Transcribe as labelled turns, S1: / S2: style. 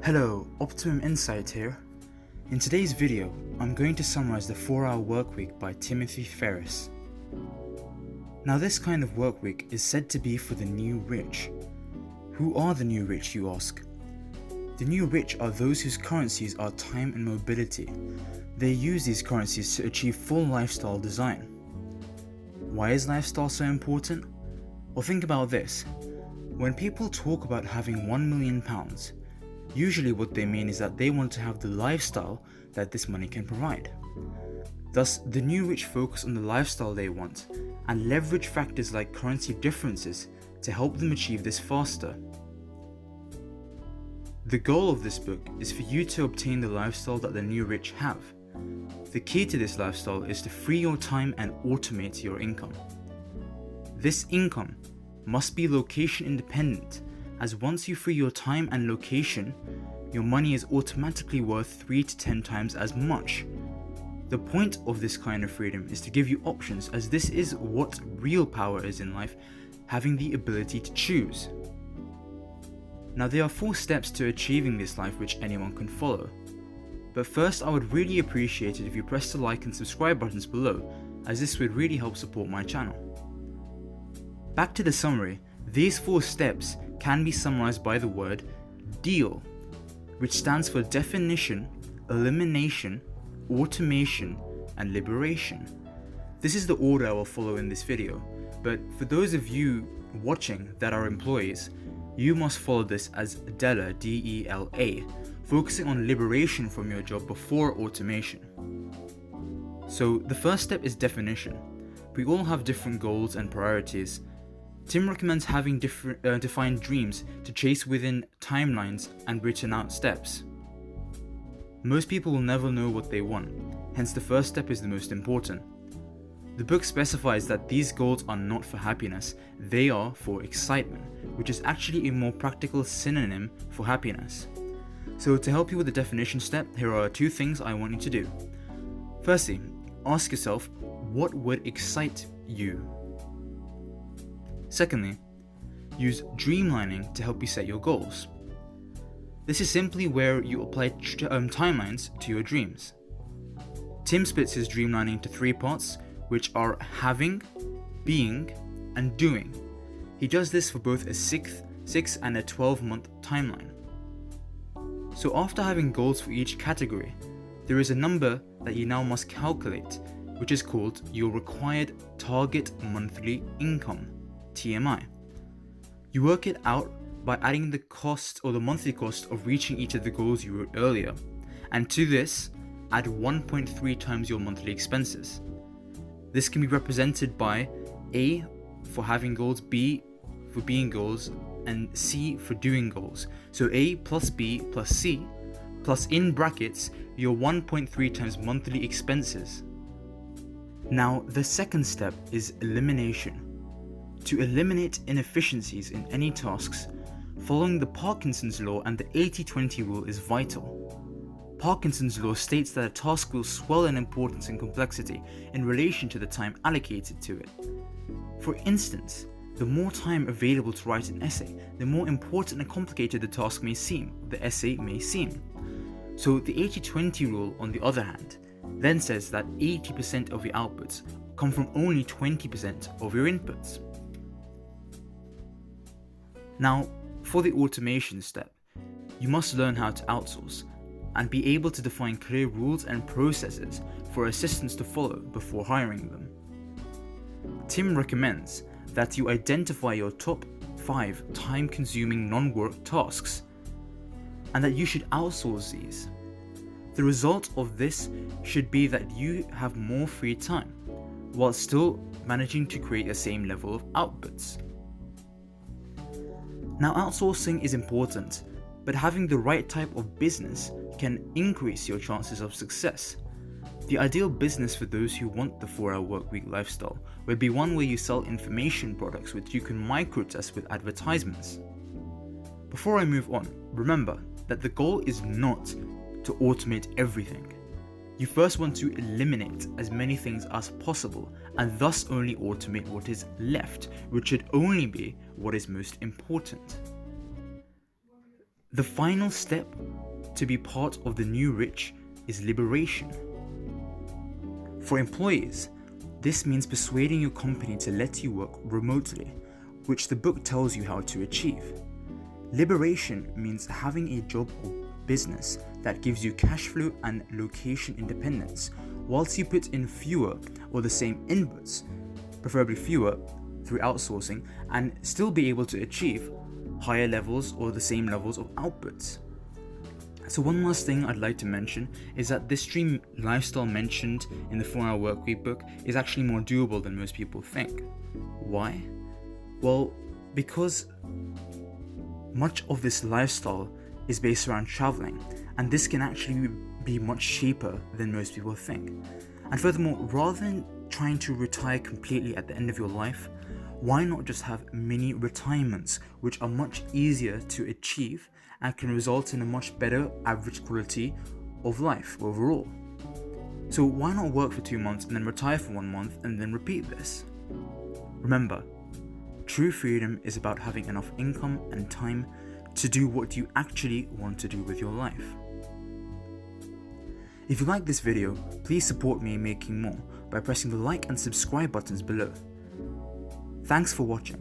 S1: Hello, Optimum Insight here. In today's video, I'm going to summarize the 4-hour workweek by Timothy Ferriss. Now this kind of workweek is said to be for the new rich. Who are the new rich, you ask? The new rich are those whose currencies are time and mobility. They use these currencies to achieve full lifestyle design. Why is lifestyle so important? Well, think about this. When people talk about having £1 million, usually what they mean is that they want to have the lifestyle that this money can provide. Thus, the new rich focus on the lifestyle they want and leverage factors like currency differences to help them achieve this faster. The goal of this book is for you to obtain the lifestyle that the new rich have. The key to this lifestyle is to free your time and automate your income. This income must be location independent, as once you free your time and location, your money is automatically worth 3 to 10 times as much. The point of this kind of freedom is to give you options, as this is what real power is in life, having the ability to choose. Now there are 4 steps to achieving this life which anyone can follow. But first, I would really appreciate it if you press the like and subscribe buttons below, as this would really help support my channel. Back to the summary, these 4 steps can be summarized by the word DEAL, which stands for definition, elimination, automation, and liberation. This is the order I will follow in this video, but for those of you watching that are employees, you must follow this as DELA, D-E-L-A, focusing on liberation from your job before automation. So the first step is definition. We all have different goals and priorities. Tim recommends having defined dreams to chase within timelines and written out steps. Most people will never know what they want, hence the first step is the most important. The book specifies that these goals are not for happiness, they are for excitement, which is actually a more practical synonym for happiness. So to help you with the definition step, here are 2 things I want you to do. Firstly, ask yourself, what would excite you? Secondly, use dreamlining to help you set your goals. This is simply where you apply timelines to your dreams. Tim splits his dreamlining into 3 parts, which are having, being, and doing. He does this for both a 6 and a 12-month timeline. So after having goals for each category, there is a number that you now must calculate, which is called your required target monthly income, TMI. You work it out by adding the cost or the monthly cost of reaching each of the goals you wrote earlier, and to this, add 1.3 times your monthly expenses. This can be represented by A for having goals, B for being goals, and C for doing goals. So A plus B plus C plus in brackets your 1.3 times monthly expenses. Now the second step is elimination. To eliminate inefficiencies in any tasks, following the Parkinson's law and the 80-20 rule is vital. Parkinson's law states that a task will swell in importance and complexity in relation to the time allocated to it. For instance, the more time available to write an essay, the more important and complicated the essay may seem. So the 80-20 rule, on the other hand, then says that 80% of your outputs come from only 20% of your inputs. Now, for the automation step, you must learn how to outsource and be able to define clear rules and processes for assistants to follow before hiring them. Tim recommends that you identify your top 5 time-consuming non-work tasks and that you should outsource these. The result of this should be that you have more free time while still managing to create the same level of outputs. Now, outsourcing is important, but having the right type of business can increase your chances of success. The ideal business for those who want the 4-hour workweek lifestyle would be one where you sell information products which you can microtest with advertisements. Before I move on, remember that the goal is not to automate everything. You first want to eliminate as many things as possible and thus only automate what is left, which should only be what is most important. The final step to be part of the new rich is liberation. For employees, this means persuading your company to let you work remotely, which the book tells you how to achieve. Liberation means having a job or business that gives you cash flow and location independence, whilst you put in fewer or the same inputs, preferably fewer, through outsourcing, and still be able to achieve higher levels or the same levels of outputs. So one last thing I'd like to mention is that this dream lifestyle mentioned in the 4-Hour Workweek book is actually more doable than most people think. Why? Well, because much of this lifestyle is based around traveling, and this can actually be much cheaper than most people think. And furthermore, rather than trying to retire completely at the end of your life, why not just have mini retirements, which are much easier to achieve and can result in a much better average quality of life overall? So why not work for 2 months and then retire for 1 month and then repeat this? Remember, true freedom is about having enough income and time to do what you actually want to do with your life. If you like this video, please support me in making more by pressing the like and subscribe buttons below. Thanks for watching.